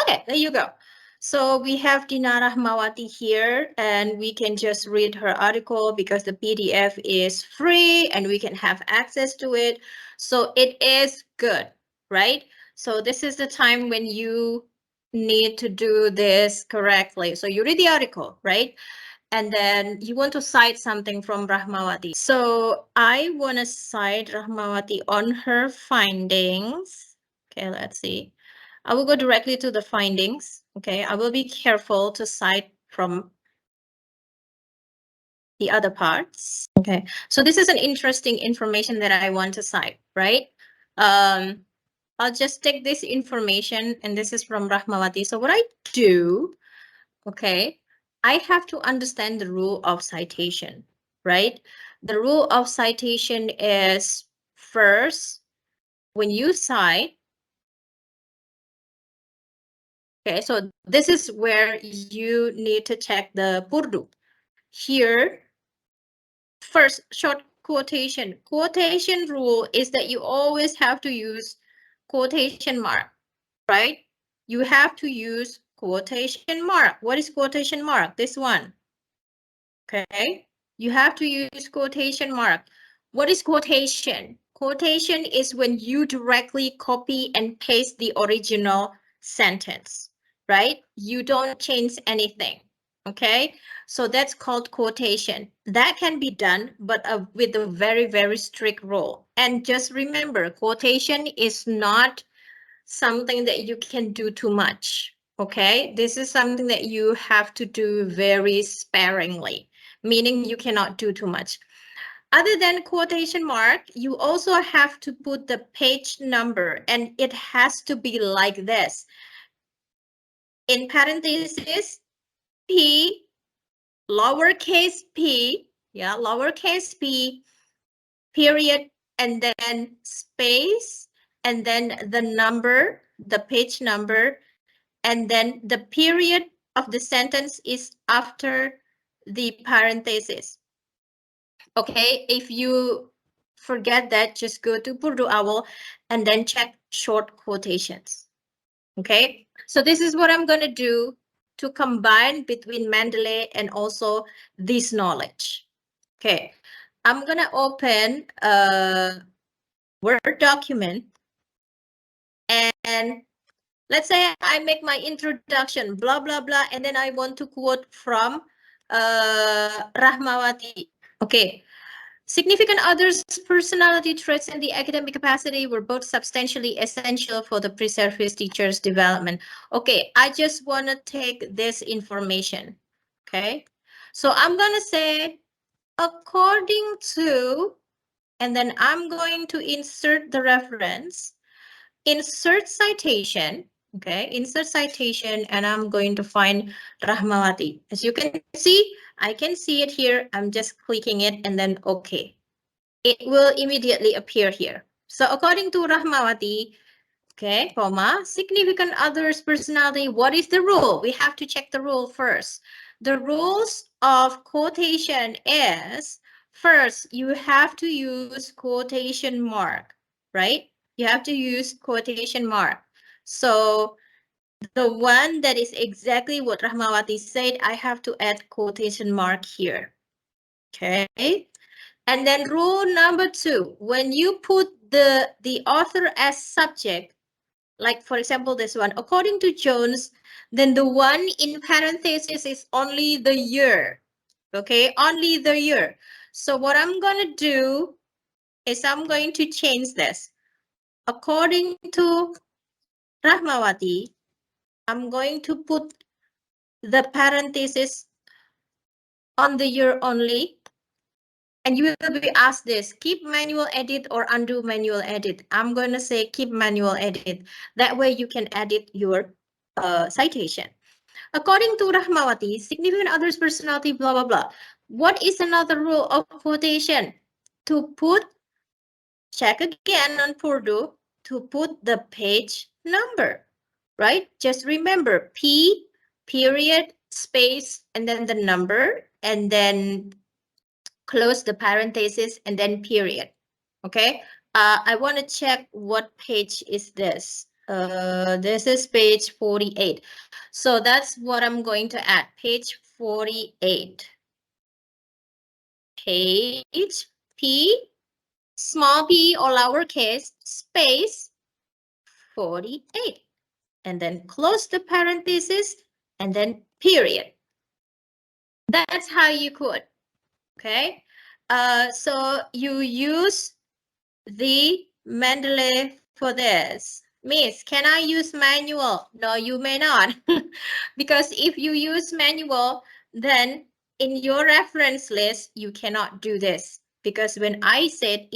Okay, there you go. So we have Dina Rahmawati here, and we can just read her article because the PDF is free and we can have access to it. So it is good, right? So this is the time when you need to do this correctly. So you read the article, right? And then you want to cite something from Rahmawati. So I want to cite Rahmawati on her findings. Okay, let's see. I will go directly to the findings. Okay, I will be careful to cite from the other parts. Okay, so this is an interesting information that I want to cite, right? I'll just take this information, and this is from Rahmawati. So what I do, okay, I have to understand the rule of citation, right? The rule of citation is first, when you cite, okay, so this is where you need to check the purdu. Here, first, short quotation. Quotation rule is that you always have to use quotation mark, right? You have to use quotation mark. What is quotation mark? This one. Okay, you have to use quotation mark. What is quotation? Quotation is when you directly copy and paste the original sentence, right? You don't change anything. Okay, so that's called quotation. That can be done, but with a very, very strict rule. And just remember, quotation is not something that you can do too much. Okay, this is something that you have to do very sparingly, meaning you cannot do too much. Other than quotation mark, you also have to put the page number, and it has to be like this. In parentheses, P, lowercase p, yeah, lowercase p, period, and then space, and then the number, the page number, and then the period of the sentence is after the parenthesis. Okay, if you forget that, just go to Purdu Owl and then check short quotations. Okay, so this is what I'm going to do to combine between Mendeley and also this knowledge. Okay, I'm going to open a Word document, and let's say I make my introduction, blah, blah, blah, and then I want to quote from Rahmawati. Okay. Significant others' personality traits and the academic capacity were both substantially essential for the pre-service teacher's development. Okay, I just want to take this information. Okay, so I'm going to say, according to, and then I'm going to insert the reference. Insert citation, okay, insert citation, and I'm going to find Rahmawati. As you can see, I can see it here. I'm just clicking it and then okay. It will immediately appear here. So according to Rahmawati, okay, comma, significant others personality, what is the rule? We have to check the rule first. The rules of quotation is, first, you have to use quotation mark, right? You have to use quotation mark. So the one that is exactly what Rahmawati said, I have to add quotation mark here. Okay. And then rule number 2, when you put the author as subject, like for example, this one, according to Jones, then the one in parentheses is only the year. Okay, only the year. So what I'm going to do is I'm going to change this. According to Rahmawati, I'm going to put the parenthesis on the year only. And you will be asked this, keep manual edit or undo manual edit. I'm going to say keep manual edit. That way you can edit your citation. According to Rahmawati, significant others personality, blah, blah, blah. What is another rule of quotation? To put, check again on Purdu, to put the page number, right? Just remember P, period, space, and then the number, and then close the parenthesis, and then period. Okay. I want to check what page is this. This is page 48. So that's what I'm going to add. Page 48. Page P, small p or lowercase, space 48. And then close the parenthesis and then period. That's how you could. Okay. So you use the Mendeley for this. Miss, can I use manual? No, you may not. Because if you use manual, then in your reference list, you cannot do this. Because when I said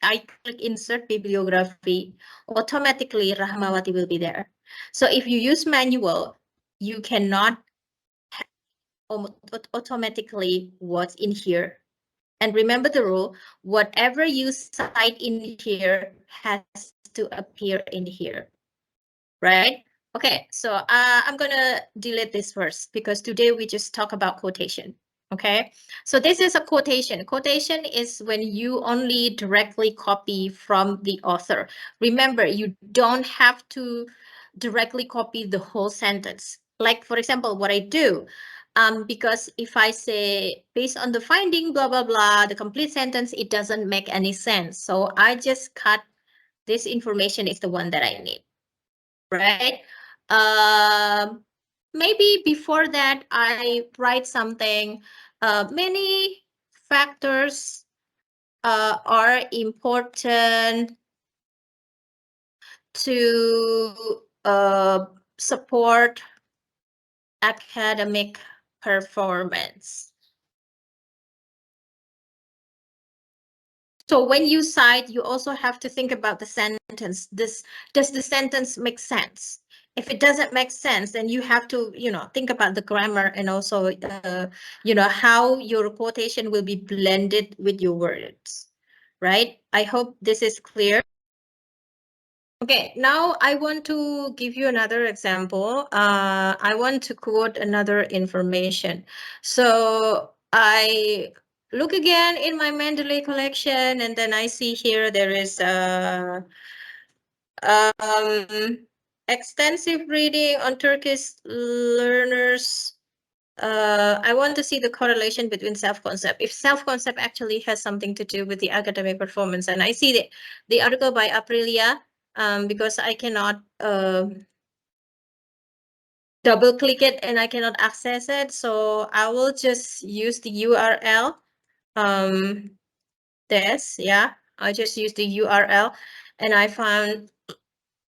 I click insert bibliography, automatically Rahmawati will be there. So if you use manual, you cannot automatically what's in here. And remember the rule, whatever you cite in here has to appear in here, right? Okay, so I'm gonna delete this first because today we just talk about quotation, okay? So this is a quotation. Quotation is when you only directly copy from the author. Remember, you don't have to directly copy the whole sentence. Like, for example, what I do, because if I say based on the finding, blah, blah, blah, the complete sentence, it doesn't make any sense. So I just cut this information is the one that I need, right? Maybe before that, I write something. Many factors are important to support academic performance. So when you cite, you also have to think about the sentence. Does the sentence make sense? If it doesn't make sense, then you have to, think about the grammar and also, how your quotation will be blended with your words, right? I hope this is clear. Okay, now I want to give you another example. I want to quote another information. So I look again in my Mendeley collection, and then I see here there is extensive reading on Turkish learners. I want to see the correlation between self-concept. If self-concept actually has something to do with the academic performance, and I see the article by Aprilia, because I cannot double click it and I cannot access it. So I will just use the URL. I just use the URL and I found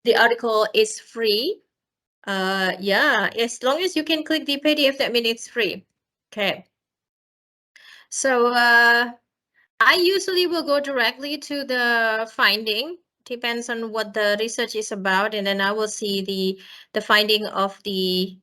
the article is free. Yeah, as long as you can click the PDF, that means it's free. Okay. So I usually will go directly to the finding, depends on what the research is about, and then I will see the finding of the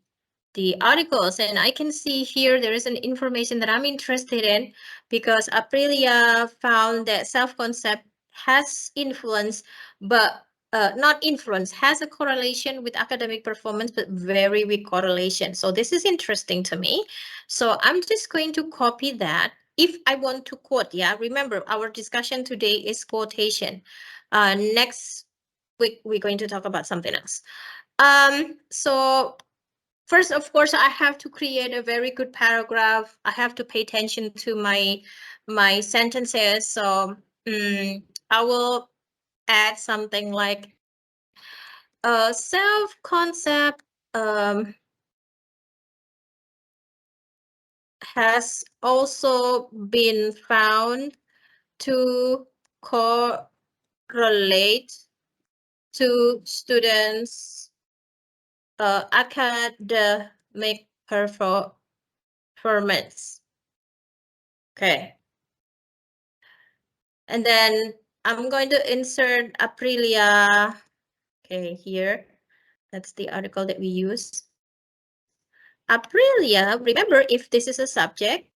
articles, and I can see here there is an information that I'm interested in because Aprilia found that self-concept has influence, but not influence, has a correlation with academic performance, but very weak correlation. So this is interesting to me. So I'm just going to copy that. If I want to quote, remember our discussion today is quotation. Next week, we're going to talk about something else. So first, of course, I have to create a very good paragraph. I have to pay attention to my sentences. So I will add something like self-concept has also been found to correlate to students' academic performance. Okay. And then I'm going to insert Aprilia. Okay, here. That's the article that we use. Aprilia, remember, if this is a subject,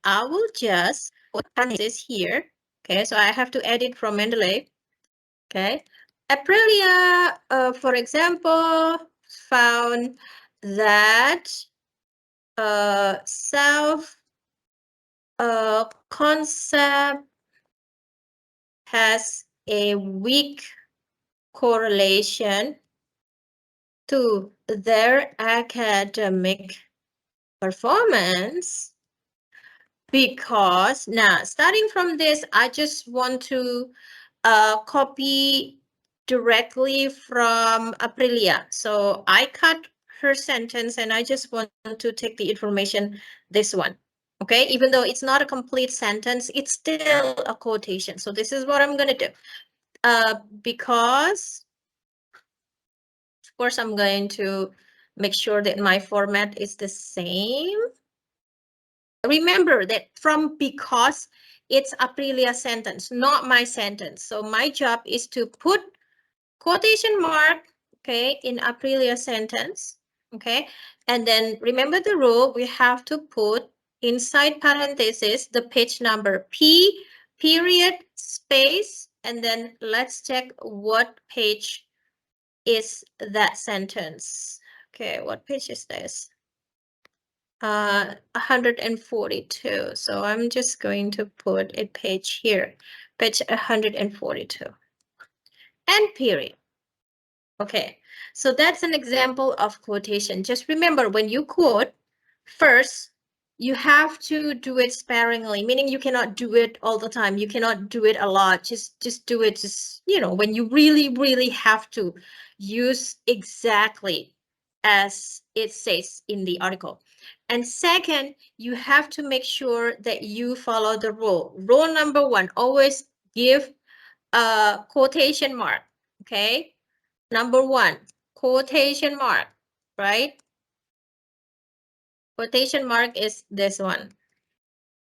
I will just put this here. Okay, so I have to edit from Mendeley. Okay. Aprilia, for example, found that self concept has a weak correlation to their academic performance, because now starting from this, I just want to copy directly from Aprilia. So I cut her sentence and I just want to take the information, this one. Okay, even though it's not a complete sentence, it's still a quotation. So this is what I'm going to do. Because, of course, I'm going to make sure that my format is the same. Remember that from because it's Aprilia's sentence, not my sentence. So my job is to put quotation mark, okay, in Aprilia's sentence, okay? And then remember the rule, we have to put inside parentheses the page number, P period space, and then let's check what page is that sentence. Okay, what page is this? 142. So I'm just going to put a page here, page 142. And period. Okay, so that's an example of quotation. Just remember, when you quote, first, you have to do it sparingly, meaning you cannot do it all the time. You cannot do it a lot. Just do it, when you really, really have to use exactly as it says in the article. And second, you have to make sure that you follow the rule. Rule number one, always give a quotation mark, okay? Number one, quotation mark, right? Quotation mark is this one,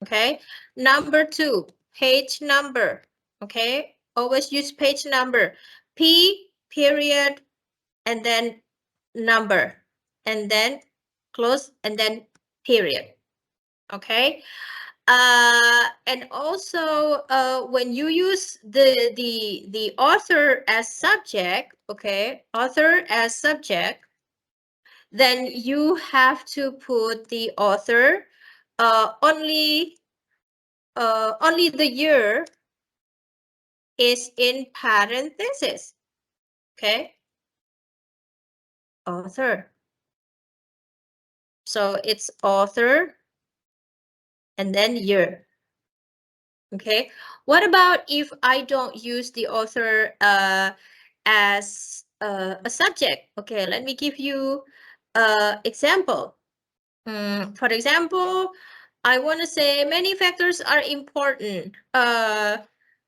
okay? Number two, page number, okay? Always use page number. P period and then number and then close and then period, okay? And also when you use the author as subject, okay? Author as subject, then you have to put the author only the year is in parentheses, okay? Author. So it's author and then year, okay? What about if I don't use the author as a subject? Okay, let me give you example. For example, I want to say many factors are important.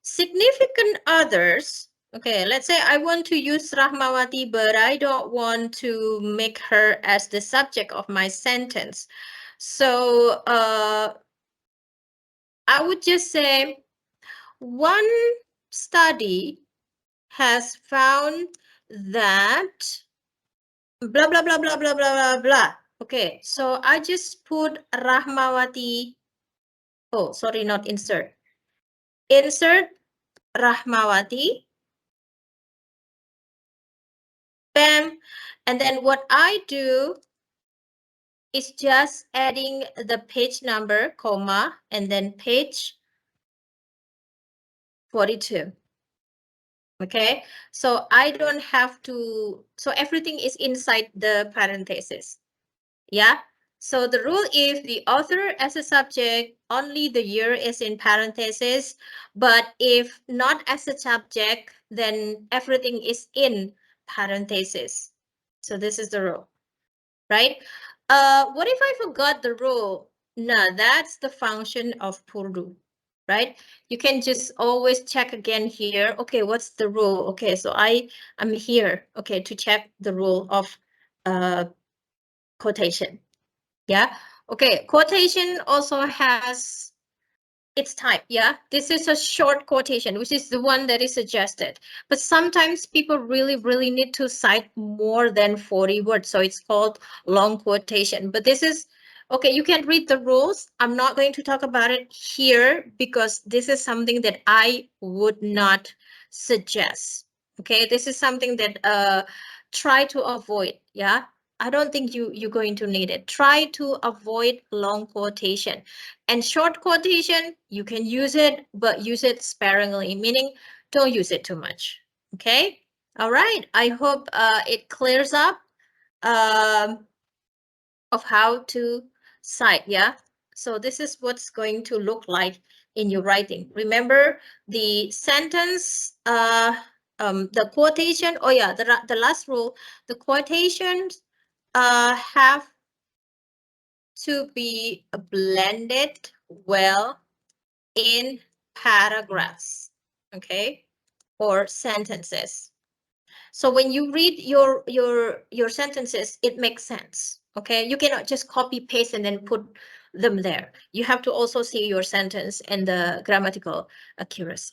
Significant others. Okay, let's say I want to use Rahmawati, but I don't want to make her as the subject of my sentence. So I would just say one study has found that blah, blah, blah, blah, blah, blah, blah, blah. Okay, so I just put Rahmawati. Oh, sorry, not insert. Insert Rahmawati. Bam. And then what I do is just adding the page number, comma, and then page 42. Okay, so I don't have to, so everything is inside the parentheses. Yeah, so the rule is the author as a subject, only the year is in parentheses, but if not as a subject, then everything is in parentheses. So this is the rule, right? What if I forgot the rule? No, that's the function of Purdu, right? You can just always check again here. Okay, what's the rule? Okay, so I'm here, okay, to check the rule of quotation. Yeah, okay, quotation also has its type. Yeah, this is a short quotation, which is the one that is suggested, but sometimes people really need to cite more than 40 words, so it's called long quotation. But this is okay, you can read the rules. I'm not going to talk about it here because this is something that I would not suggest. Okay, this is something that try to avoid. Yeah, I don't think you're going to need it. Try to avoid long quotation. And short quotation, you can use it, but use it sparingly, meaning don't use it too much. Okay. All right. I hope it clears up of how to cite. Yeah. So this is what's going to look like in your writing. Remember the sentence, the quotation. Oh yeah, the last rule. The quotations have to be blended well in paragraphs, okay, or sentences. So when you read your sentences, it makes sense. Okay, you cannot just copy paste and then put them there. You have to also see your sentence and the grammatical accuracy.